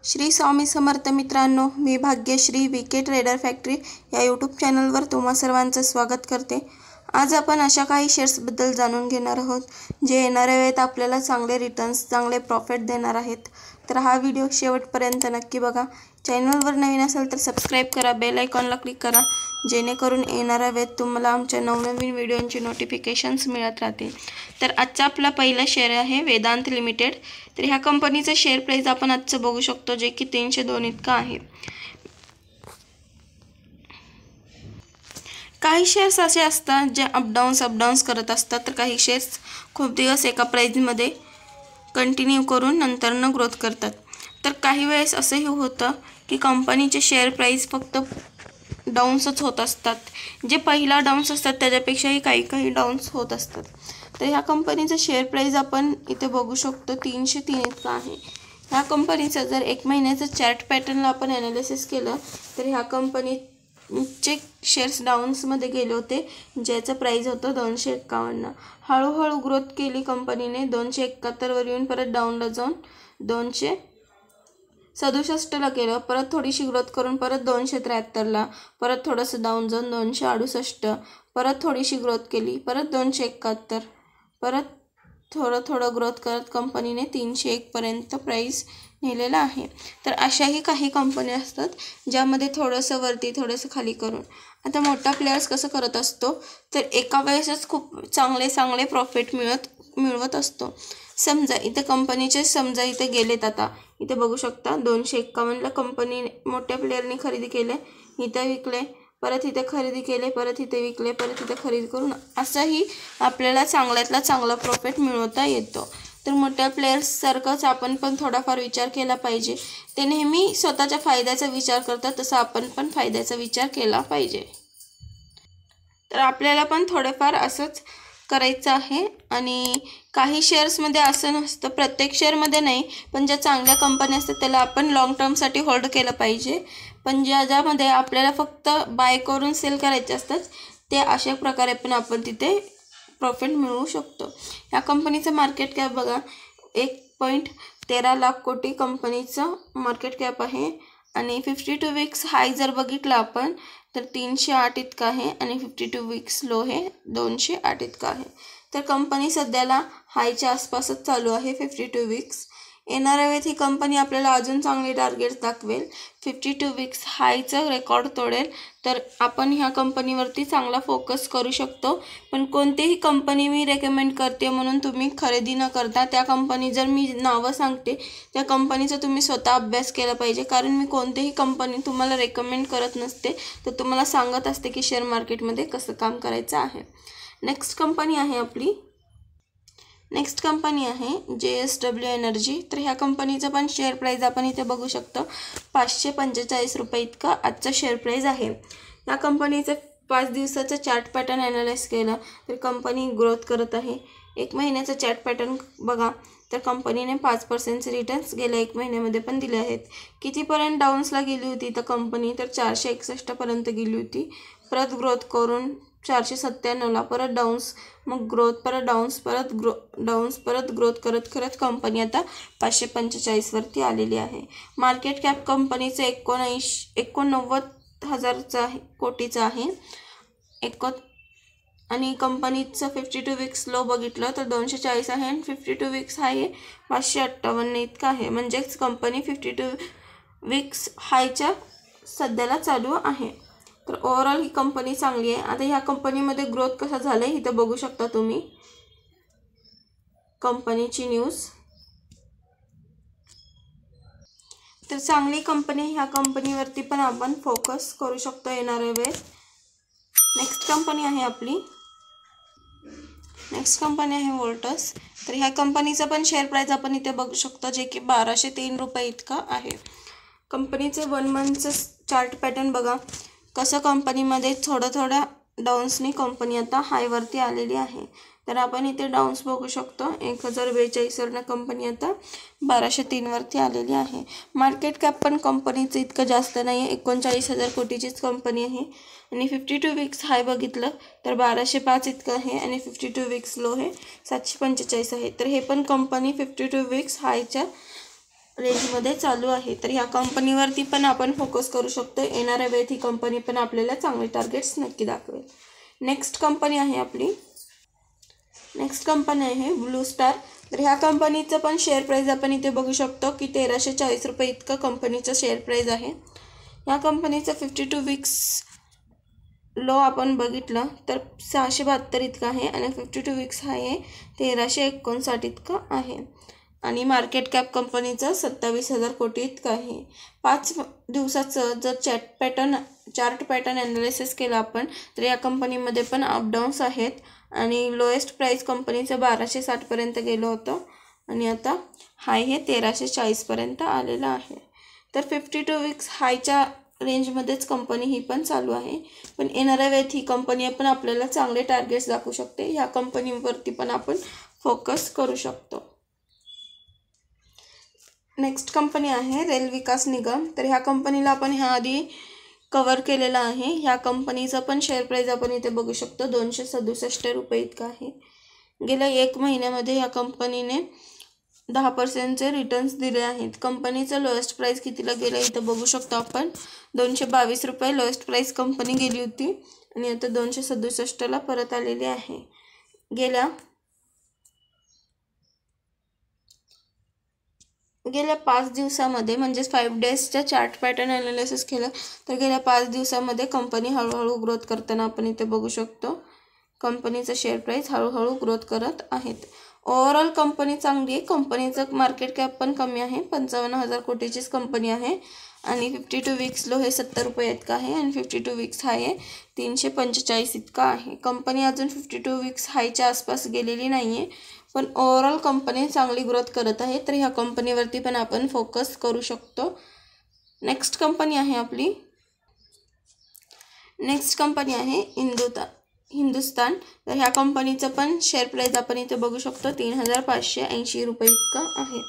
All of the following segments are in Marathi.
श्री स्वामी समर्थ मित्रांनो, मी भाग्यश्री वीके ट्रेडर फॅक्टरी या यूट्यूब चॅनलवर तुम्हा सर्वांचं स्वागत करते। आज आपण अशा काही शेअर्सबद्दल जाणून घेणार आहोत जे येणाऱ्या वेळेत आपल्याला चांगले रिटर्न्स, चांगले प्रॉफिट देणार आहेत। तर हा व्हिडिओ शेवटपर्यंत नक्की बघा। चॅनलवर नवीन असेल तर सबस्क्राइब करा, बेल आयकॉनला क्लिक करा, जेणेकरून येणाऱ्या वेळेत तुम्हाला आमच्या नवनवीन व्हिडिओंची नोटिफिकेशन्स मिळत राहतील। तर आजचा आपला पहिला शेअर आहे वेदांत लिमिटेड। तर ह्या कंपनीचा शेअर प्राइस आपण आजचं बघू शकतो, जे की 302 इतका आहे। काही शेअर्स असे असतात जे अपडाऊन्स करत असतात, तर काही शेअर्स खूप दिवस एका प्राइसमध्ये कंटिन्यू करून नंतरनं ग्रोथ करतात। तर काही वेळेस असंही होतं की कंपनीचे शेअर प्राइस फक्त डाऊन्सच होत असतात, जे पहिला डाऊन्स असतात त्याच्यापेक्षाही काही डाऊन्स होत असतात। तर ह्या कंपनीचा शेअर प्राइस आपण इथे बघू शकतो 303 इतका आहे। ह्या कंपनीचा जर एक महिन्याचा चार्ट पॅटर्नला आपण ॲनालिसिस केलं तर ह्या कंपनीचे शेअर्स डाऊन्समध्ये गेले होते, ज्याचं प्राइस होतं 251। हळूहळू ग्रोथ केली कंपनीने, 271 वर येऊन परत डाऊनला जाऊन 267 ला केलं, परत थोडीशी ग्रोथ करून परत 273 ला, परत थोडंसं डाऊन जाऊन 268, परत थोडीशी ग्रोथ केली, परत 271, परत थोडं ग्रोथ करत कंपनीने 301 पर्यंत प्राइस नेलेला आहे। तर अशाही काही कंपन्या असतात ज्यामध्ये थोडंसं वरती थोडंसं खाली करून। आता मोठा प्लेयर्स कसं करत असतो, तर एका वेळेसच खूप चांगले प्रॉफिट मिळवत असतो। समजा इथे कंपनीचे इथे गेलेत, आता इथे बघू शकता 251ला कंपनी मोठ्या प्लेयरने खरेदी केले, इथे विकले, परत इथे खरेदी केले, परत इथे विकले, परत इथे खरेदी करून असंही आपल्याला चांगल्यातला चांगला प्रॉफिट मिळवता येतो। तर मोठ्या प्लेयर्ससारखंच आपण पण थोडाफार विचार केला पाहिजे। ते नेहमी स्वतःच्या फायद्याचा विचार करतात, तसं आपण पण फायद्याचा विचार केला पाहिजे। तर आपल्याला पण थोडेफार असंच करायचं आहे। आणि काही शेअर्समध्ये असं नसतं, प्रत्येक शेअरमध्ये नाही, पण ज्या चांगल्या कंपन्या असतात त्याला आपण लॉंग टर्मसाठी होल्ड केलं पाहिजे। पण ज्यामध्ये आपल्याला फक्त बाय करून सेल करायचे असतात, ते अशा प्रकारे पण आपण तिथे प्रॉफिट मिळवू शकतो। या कंपनीचं मार्केट कॅप बघा, 1.13 लाख कोटी कंपनीचं मार्केट कॅप आहे। आणि 52 वीक्स हाय जर बघितलं आपण तर 308 इतका आहे, आणि 52 वीक्स लो हे 208 इतका आहे। तर कंपनी सध्याला हायच्या आसपासच चालू आहे 52 वीक्स। येणाऱ्या वेळेत ही कंपनी आपल्याला अजून चांगले टार्गेट्स दाखवेल, 52 वीक्स हायचं रेकॉर्ड तोडेल, तर आपण ह्या कंपनीवरती चांगला फोकस करू शकतो। पण कोणतीही कंपनी मी रेकमेंड करते म्हणून तुम्ही खरेदी न करता, त्या कंपनी जर मी नावं सांगते त्या कंपनीचा तुम्ही स्वतः अभ्यास केला पाहिजे। कारण मी कोणतीही कंपनी तुम्हाला रेकमेंड करत नसते, तर तुम्हाला सांगत असते की शेअर मार्केटमध्ये कसं काम करायचं आहे। नेक्स्ट कंपनी आहे JSW एनर्जी। तर ह्या कंपनीचा पण शेअर प्राइस आपण इथे बघू शकतो, 545 रुपये इतका आजचा शेअर प्राइस आहे। या कंपनीचं 5 दिवसाचं चार्ट पॅटर्न ॲनालाइज केलं तर कंपनी ग्रोथ करत आहे। एक महिन्याचा चार्ट पॅटर्न बघा तर कंपनीने 5% रिटर्न्स गेल्या एक महिन्यामध्ये पण दिले आहेत। कितीपर्यंत डाऊन्सला गेली होती तर कंपनी तर 461 पर्यंत गेली होती, परत ग्रोथ करून 497ला, परत डाऊन्स, मग ग्रोथ, परत डाऊन्स, परत ग्रोथ करत कंपनी आता 545 वरती आलेली आहे। मार्केट कॅप कंपनीचं 89,000 कोटीचा आहे। आणि कंपनीचं 52 वीक्स लो बघितलं तर 240 आहे, आणि 52 वीक्स हाय 558 इतका आहे। म्हणजेच कंपनी 52 वीक्स हायच्या सध्याला चालू आहे। तर ओव्हरऑल ही कंपनी चांगली आहे। आता ह्या कंपनीमध्ये ग्रोथ कसा झाला आहे इथं बघू शकता तुम्ही, कंपनीची न्यूज। तर चांगली कंपनी, ह्या कंपनीवरती पण आपण फोकस करू शकतो येणाऱ्या वेळेस। नेक्स्ट कंपनी आहे वोल्टस। तर ह्या कंपनीचा पण शेअर प्राइस आपण इथे बघू शकतो, जे की 1203 रुपये इतका आहे। कंपनीचे 1 मंथचं चार्ट पॅटर्न बघा, कसं कंपनीमध्ये थोड्या डाऊन्सनी कंपनी आता हायवरती आलेली आहे। तर आपण इथे डाऊन्स बघू शकतो, 1042 वरनं कंपनी आता 1203 वरती आलेली आहे। मार्केट कॅप पण कंपनीचं इतकं जास्त नाही आहे, 39,000 कोटीचीच कंपनी आहे। आणि 52 वीक्स हाय बघितलं तर 1205 इतकं आहे, आणि 52 वीक्स लो हे 745 आहे। तर हे पण कंपनी 52 वीक्स हायच्या रेंजमध्ये चालू आहे. तर ह्या कंपनीवरती पण आपण फोकस करू शकतो. येणाऱ्या वेळेत ही कंपनी पण आपल्याला चांगले टार्गेट्स नक्की दाखवेल. नेक्स्ट कंपनी आहे आपली, नेक्स्ट कंपनी आहे ब्लू स्टार. तर ह्या कंपनीचं पण शेअर प्राईज आपण इथे बघू शकतो की 1340 रुपये इतकं कंपनीचं शेअर प्राईज आहे. या कंपनीचं 52 वीक्स लो आपण बघितलं तर 672 इतकं आहे आणि 52 वीक्स हाय आहे 1359 इतकं आहे. आणि मार्केट कॅप कंपनीचं 27,000 कोटी इतकं आहे. 5 दिवसाचं जर चार्ट पॅटर्न ॲनालिसिस केलं आपण तर या कंपनीमध्ये पण अपडाऊन्स आहेत. आणि लोएस्ट प्राईस कंपनीचं 1260पर्यंत गेलं होतं आणि आता हाय हे 1340पर्यंत आलेलं आहे. तर 52 वीक्स हायच्या रेंजमध्येच कंपनी ही पण चालू आहे. पण येणाऱ्या वेळेत ही कंपनी पण आपल्याला चांगले टार्गेट्स दाखवू शकते. ह्या कंपनीवरती पण आपण फोकस करू शकतो. नेक्स्ट कंपनी आहे रेल विकास निगम. तर ह्या कंपनीला आपण ह्याआधी कवर केलेलं आहे. ह्या कंपनीचं पण शेअर प्राईज आपण इथे बघू शकतो 267 रुपये इतकं आहे. गेल्या 1 महिन्यामध्ये ह्या कंपनीने 10% रिटर्न्स दिले आहेत. कंपनीचं लोएस्ट प्राईस कितीला गेलं इथं बघू शकतो आपण 222 रुपये लोएस्ट प्राईस कंपनी गेली होती आणि आता 267ला परत आलेली आहे. गेल्या 5 दिवसामध्ये म्हणजेच 5 डेजच्या चार्ट पॅटर्न ॲनालिसिस केलं तर गेल्या 5 दिवसामध्ये कंपनी हळूहळू ग्रोथ करताना आपण इथे बघू शकतो. कंपनीचं शेअर प्राईस हळूहळू ग्रोथ करत आहेत. ओव्हरऑल कंपनी चांगली आहे. कंपनीचं मार्केट कॅप पण कमी आहे. 55,000 कोटीचीच कंपनी आहे आणि 52 वीक्स लो हे 70 रुपये इतका आहे आणि 52 वीक्स हाय आहे 345 इतका आहे. कंपनी अजून 52 वीक्स हायच्या आसपास गेलेली नाही आहे. पण ओव्हरऑल कंपनी चांगली ग्रोथ करत आहे. तर ह्या कंपनीवरती पण आपण फोकस करू शकतो. नेक्स्ट कंपनी आहे आपली, नेक्स्ट कंपनी आहे हिंदुस्तान. तर ह्या कंपनीचं पण शेअर प्राईज आपण इथे बघू शकतो 3,580 रुपये इतकं आहे.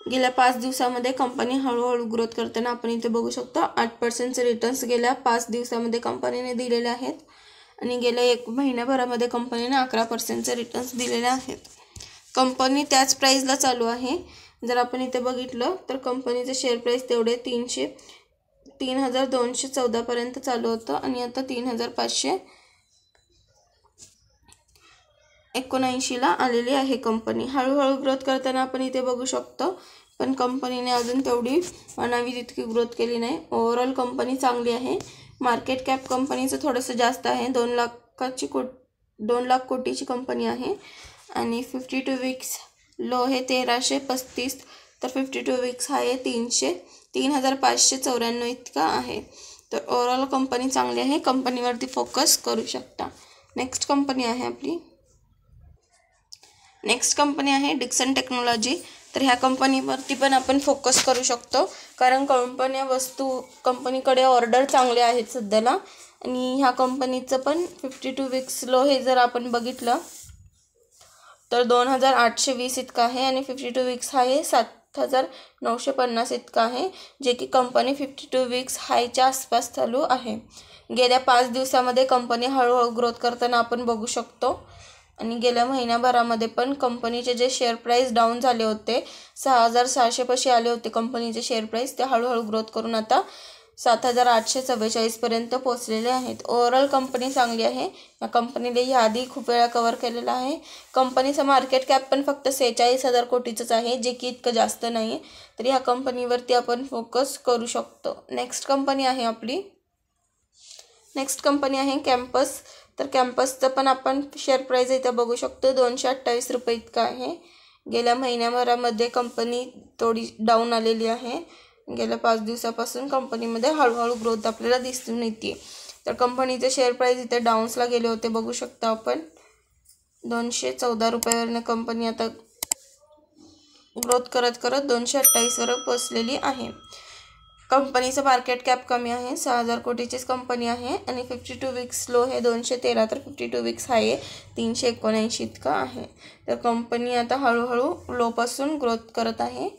गेल्या 5 दिवसामध्ये कंपनी हळूहळू ग्रोथ करताना आपण इथे बघू शकतो. 8% रिटर्न्स गेल्या 5 दिवसामध्ये कंपनीने दिलेले आहेत आणि गेल्या 1 महिन्याभरामध्ये कंपनीने 11% रिटर्न्स दिलेले आहेत. कंपनी त्याच प्राईजला चालू आहे. जर आपण इथे बघितलं तर कंपनीचं शेअर प्राईस तेवढे 3,214पर्यंत चालू होतं आणि आता 3,579ला आलेली आहे. कंपनी हळूहळू ग्रोथ करताना आपण इथे बघू शकतो. पण कंपनीने अजून तेवढी म्हणावी तितकी ग्रोथ केली नाही. ओव्हरऑल कंपनी चांगली आहे. मार्केट कॅप कंपनीचं थोडंसं जास्त आहे. 2 लाख कोटीची कंपनी आहे आणि 52 वीक्स लो हे 1335 तर 52 वीक्स हाय 3,594 इतका आहे. तर ओव्हरऑल कंपनी चांगली आहे. कंपनीवरती फोकस करू शकता. नेक्स्ट कंपनी आहे आपली, नेक्स्ट कंपनी आहे डिक्सन टेक्नॉलॉजी. तर ह्या कंपनीवरती पण आपण फोकस करू शकतो कारण कंपनीकडे ऑर्डर चांगले आहेत सध्याला. आणि ह्या कंपनीचं पण 52 वीक्स लो हे जर आपण बघितलं तर 2,820 इतका आहे आणि 52 वीक्स हाय 7,950 इतका आहे, जे की कंपनी 52 वीक्स हायच्या आसपास चालू आहे. गेल्या 5 दिवसामध्ये कंपनी हळूहळू ग्रोथ करताना आपण बघू शकतो. आणि गेल्या महिन्याभरामध्ये पण कंपनीचे जे शेअर प्राईस डाऊन झाले होते 6,600 पाशी आले होते कंपनीचे शेअर प्राईस, ते हळूहळू ग्रोथ करून आता 7,844पर्यंत पोहोचलेले आहेत. ओव्हरऑल कंपनी चांगली आहे. या कंपनीने याआधी खूप वेळा कव्हर केलेला आहे. कंपनीचं मार्केट कॅप पण फक्त 46,000 कोटीचंच आहे, जे की इतकं जास्त नाही आहे. तर ह्या कंपनीवरती आपण फोकस करू शकतो. नेक्स्ट कंपनी आहे आपली, नेक्स्ट कंपनी आहे कॅम्पस. तर कॅम्पसचं पण आपण शेअर प्राईज इथं बघू शकतो 228 रुपये इतका आहे. गेल्या महिन्याभरामध्ये कंपनी थोडी डाऊन आलेली आहे. गेल्या 5 दिवसापासून कंपनीमध्ये हळूहळू ग्रोथ आपल्याला दिसून येते. तर कंपनीचे शेअर प्राईस इथे डाऊन्सला गेले होते बघू शकता आपण 214 रुपयावरनं कंपनी आता ग्रोथ करत 228वर पोचलेली आहे. कंपनीचं मार्केट कॅप कमी आहे. 6,000 कोटीचीच कंपनी आहे आणि 52 वीक्स लो हे 213 तर 52 वीक्स हाय 379 इतका आहे. तर कंपनी आता हळूहळू लोपासून ग्रोथ करत आहे.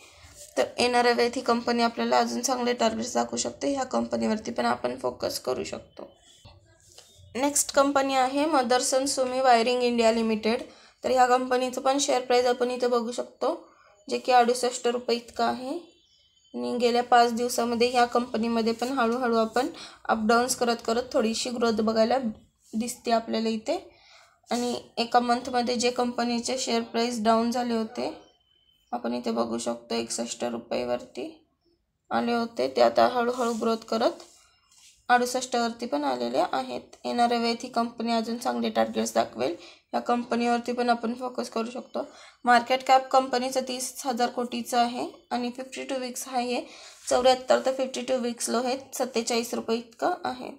तर येणाऱ्या वेळेत ही कंपनी आपल्याला अजून चांगले टार्गेट्स दाखवू शकते. ह्या कंपनीवरती पण आपण फोकस करू शकतो. नेक्स्ट कंपनी आहे Motherson Sumi wiring India limited. तर ह्या कंपनीचं पण शेअर प्राईस आपण इथे बघू शकतो जे की 68 रुपये इतका आहे. आणि गेल्या 5 दिवसामध्ये ह्या कंपनीमध्ये पण हळूहळू आपण अपडाऊन्स करत करत थोडीशी ग्रोथ बघायला दिसते आपल्याला इथे. आणि एका मंथमध्ये जे कंपनीचे शेअर प्राईस डाऊन झाले होते आपण इथे बघू शकतो 61 रुपयेवरती आले होते, ते आता हळूहळू ग्रोथ करत 68 वरती पण आलेले आहेत. येणाऱ्या वेळेत ही कंपनी अजून चांगले टार्गेट्स दाखवेल. या कंपनीवरती पण आपण फोकस करू शकतो. मार्केट कॅप कंपनीचं 30,000 कोटीचं आहे आणि 52 वीक्स हाय आहे 74 तर 52 वीक्स लो आहेत 47 रुपये इतका आहे.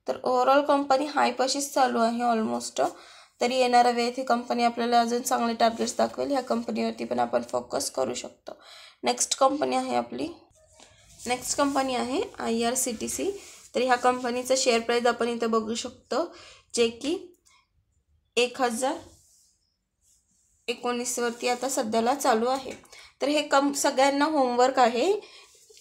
तर ओव्हरऑल कंपनी हाय पशीच चालू आहे ऑलमोस्ट. तरी येणाऱ्या वेळेत ही कंपनी आपल्याला अजून चांगले टार्गेट्स दाखवेल. ह्या कंपनीवरती पण आपण फोकस करू शकतो. नेक्स्ट कंपनी आहे IRCTC. तर ह्या कंपनीचं शेअर प्राईस आपण इथे बघू शकतो, जे की 1019 वरती आता सध्याला चालू आहे. तर हे सगळ्यांना होमवर्क आहे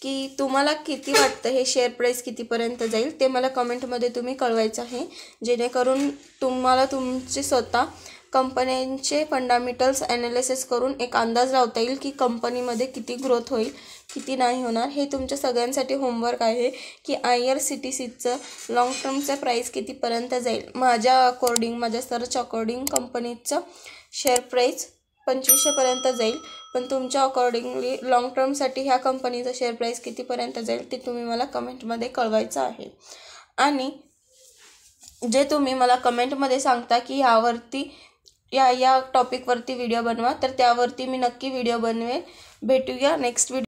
की तुम्हाला किती वाटतं हे शेअर प्राईस कितीपर्यंत जाईल ते मला कमेंटमध्ये तुम्ही कळवायचं आहे, जेणेकरून तुम्हाला तुमचे स्वतः कंपन्यांचे फंडामेंटल्स ॲनालिसिस करून एक अंदाज लावता येईल की कंपनीमध्ये किती ग्रोथ होईल किती नाही होणार. हे तुमच्या सगळ्यांसाठी होमवर्क आहे की IRCTCचं लॉंग टर्मचं प्राईस कितीपर्यंत जाईल. माझ्या सर्च अकॉर्डिंग कंपनीचं शेअर प्राईस 2500पर्यंत जाईल, पण तुमच्या अकॉर्डिंगली लॉंग टर्मसाठी ह्या कंपनीचं शेअर प्राईस कितीपर्यंत जाईल ते तुम्ही मला कमेंटमध्ये कळवायचं आहे. आणि जे तुम्ही मला कमेंटमध्ये सांगता की ह्यावरती या टॉपिकवरती व्हिडिओ बनवा, तर त्यावरती मी नक्की व्हिडिओ बनवेन. भेटूया नेक्स्ट व्हिडिओ.